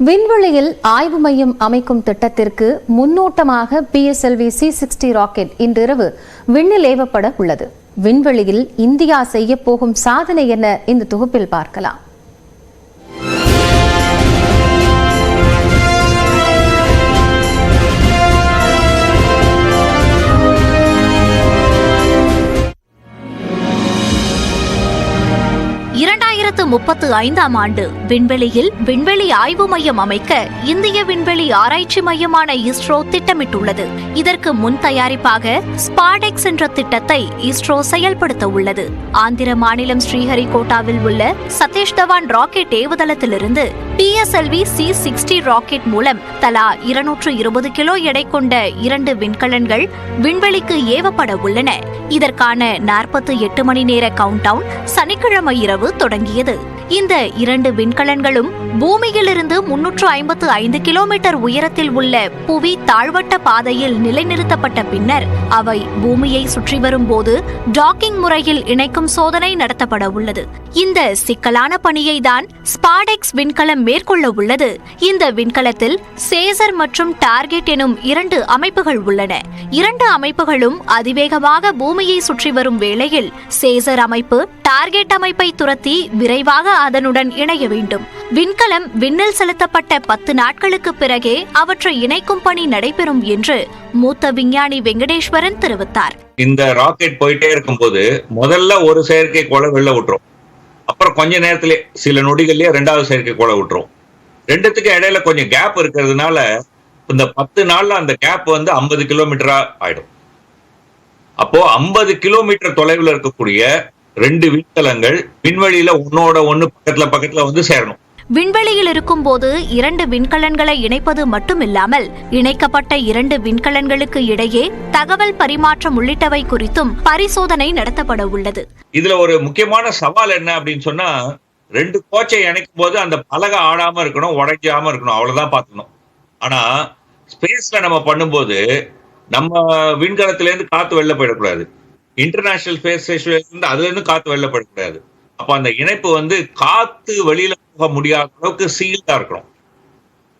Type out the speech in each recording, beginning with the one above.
விண்வெளியில் ஆய்வு மையம் அமைக்கும் திட்டத்திற்கு முன்னோட்டமாக PSLV C-60 ராக்கெட் இன்றிரவு விண்ணில் ஏவப்பட உள்ளது. விண்வெளியில் இந்தியா செய்யப்போகும் சாதனை என்ன? இந்த தொகுப்பில் பார்க்கலாம். ஆண்டு விண்வெளியில் விண்வெளி ஆய்வு மையம் அமைக்க இந்திய விண்வெளி ஆராய்ச்சி மையமான இஸ்ரோ திட்டமிட்டுள்ளது. இதற்கு முன் தயாரிப்பாக ஸ்பாடெக்ஸ் என்ற திட்டத்தை இஸ்ரோ செயல்படுத்த உள்ளது. ஆந்திர மாநிலம் ஸ்ரீஹரிகோட்டாவில் உள்ள சதீஷ் தவான் ராக்கெட் ஏவுதளத்திலிருந்து PSLV C-60 ராக்கெட் மூலம் தலா 220 கிலோ எடை கொண்ட 2 விண்கலன்கள் விண்வெளிக்கு ஏவப்பட உள்ளன. இதற்கான 48 மணி நேர கவுண்டவுன் சனிக்கிழமை இரவு தொடங்கியது. இந்த 2 விண்கலன்களும் பூமியிலிருந்து 355 கிலோமீட்டர் உயரத்தில் உள்ள புவி தாழ்வட்ட பாதையில் நிலைநிறுத்தப்பட்ட பின்னர் அவை பூமியை சுற்றி வரும்போது டாக்கிங் முறையில் இணைக்கும் சோதனை நடத்தப்பட உள்ளது. இந்த சிக்கலான பணியை தான் ஸ்பாடெக்ஸ் விண்கலம் மேற்கொள்ள உள்ளது. இந்த விண்கலத்தில் சேசர் மற்றும் டார்கெட் எனும் 2 அமைப்புகள் உள்ளன. 2 அமைப்புகளும் அதிவேகமாக பூமியை சுற்றி வரும் வேளையில் சேசர் அமைப்பு டார்கெட் அமைப்பை துரத்தி விரைவாக அதனுடன் இணைய வேண்டும். விண்கலம் விண்ணில் செலுத்தப்பட்ட 10 நாட்களுக்கு பிறகே அவற்றை இணைக்கும் பணி நடைபெறும் என்று மூத்த விஞ்ஞானி வெங்கடேஸ்வரன் தெரிவித்தார். இந்த ராக்கெட் போயிட்டே இருக்கும்போது முதல்ல ஒரு செயற்கைக்கோளை வெளில விட்டுரும். அப்புறம் கொஞ்ச நேரத்திலே சில நொடிகள்லயே 2வது செயற்கைக்கோளை விட்டுரும். ரெண்டுத்துக்கு இடையில கொஞ்சம் கேப் இருக்கிறதுனால இந்த 10 நாள்ல அந்த கேப் 50 கிலோமீட்டரா ஆயிடும். அப்போ 50 கிலோமீட்டர் தொலைவில் இருக்கக்கூடிய 2 விண்கலங்கள் விண்வெளியில ஒன்னோட ஒண்ணு பக்கத்துல சேரணும். விண்வெளியில் இருக்கும் போது 2 விண்கலன்களை இணைப்பது மட்டுமில்லாமல் இணைக்கப்பட்ட 2 விண்கலன்களுக்கு இடையே தகவல் பரிமாற்றம் உள்ளிட்டவை குறித்தும் பரிசோதனை நடத்தப்பட உள்ளது. இதுல ஒரு முக்கியமான சவால் என்ன அப்படின்னு சொன்னா, 2 கோச்சை இணைக்கும் போது அந்த பலகை ஆடாம இருக்கணும், உடைக்காம இருக்கணும், அவ்வளவுதான் பார்த்துக்கணும். ஆனா ஸ்பேஸ்ல நம்ம பண்ணும்போது நம்ம விண்கலத்துல இருந்து காத்து வெளில போயிடக்கூடாது. இன்டர்நேஷனல் ஸ்பேஸ் ஸ்டேஷன்ல இருந்து அதுல இருந்து காத்து வெளில போயிடக்கூடாது. அப்ப அந்த இணைப்பு காத்து வெளியில போக முடியாத அளவுக்கு சீல்டா இருக்கணும்.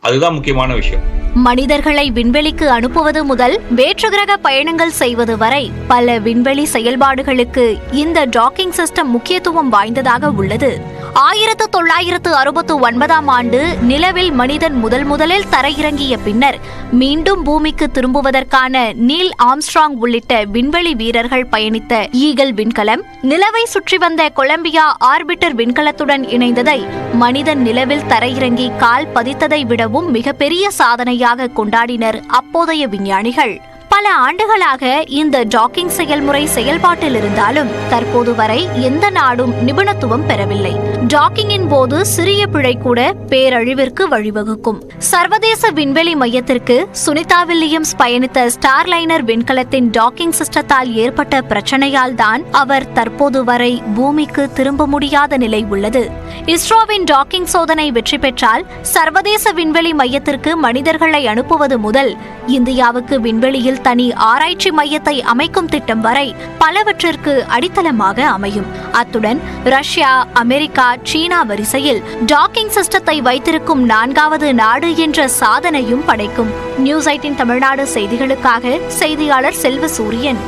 அதுதான் முக்கியமான விஷயம். மனிதர்களை விண்வெளிக்கு அனுப்புவது முதல் வேற்றுகிரக பயணங்கள் செய்வது வரை பல விண்வெளி செயல்பாடுகளுக்கு இந்த டாக்கிங் சிஸ்டம் முக்கியத்துவம் வாய்ந்ததாக உள்ளது. 1969 ஆண்டு நிலவில் மனிதன் முதலில் தரையிறங்கிய பின்னர் மீண்டும் பூமிக்கு திரும்புவதற்கான நீல் ஆம்ஸ்ட்ராங் உள்ளிட்ட விண்வெளி வீரர்கள் பயணித்த ஈகிள் விண்கலம் நிலவை சுற்றி வந்த கொலம்பியா ஆர்பிட்டர் விண்கலத்துடன் இணைந்ததை மனிதன் நிலவில் தரையிறங்கி கால் பதித்ததை விடவும் மிகப்பெரிய சாதனையாக கொண்டாடினர் அப்போதைய விஞ்ஞானிகள். பல ஆண்டுகளாக இந்த டாக்கிங் செயல்முறை செயல்பாட்டில் இருந்தாலும் தற்போது வரை எந்த நாடும் நிபுணத்துவம் பெறவில்லை. டாக்கிங்கின் போது சிறிய பிழை கூட பேரழிவிற்கு வழிவகுக்கும். சர்வதேச விண்வெளி மையத்திற்கு சுனிதா வில்லியம்ஸ் பயணித்த ஸ்டார்லைனர் விண்கலத்தின் டாக்கிங் சிஸ்டத்தால் ஏற்பட்ட பிரச்சனையால் தான் அவர் தற்போது வரை பூமிக்கு திரும்ப முடியாத நிலை உள்ளது. இஸ்ரோவின் டாக்கிங் சோதனை வெற்றி பெற்றால் சர்வதேச விண்வெளி மையத்திற்கு மனிதர்களை அனுப்புவது முதல் இந்தியாவுக்கு விண்வெளியில் தனி ஆராய்ச்சி மையத்தை அமைக்கும் திட்டம் வரை பலவற்றிற்கு அடித்தளமாக அமையும். அத்துடன் ரஷ்யா, அமெரிக்கா, சீனா வரிசையில் டாக்கிங் சிஸ்டத்தை வைத்திருக்கும் 4வது நாடு என்ற சாதனையும் படைக்கும். நியூஸ் 18 தமிழ்நாடு செய்திகளுக்காக செய்தியாளர் செல்வசூரியன்.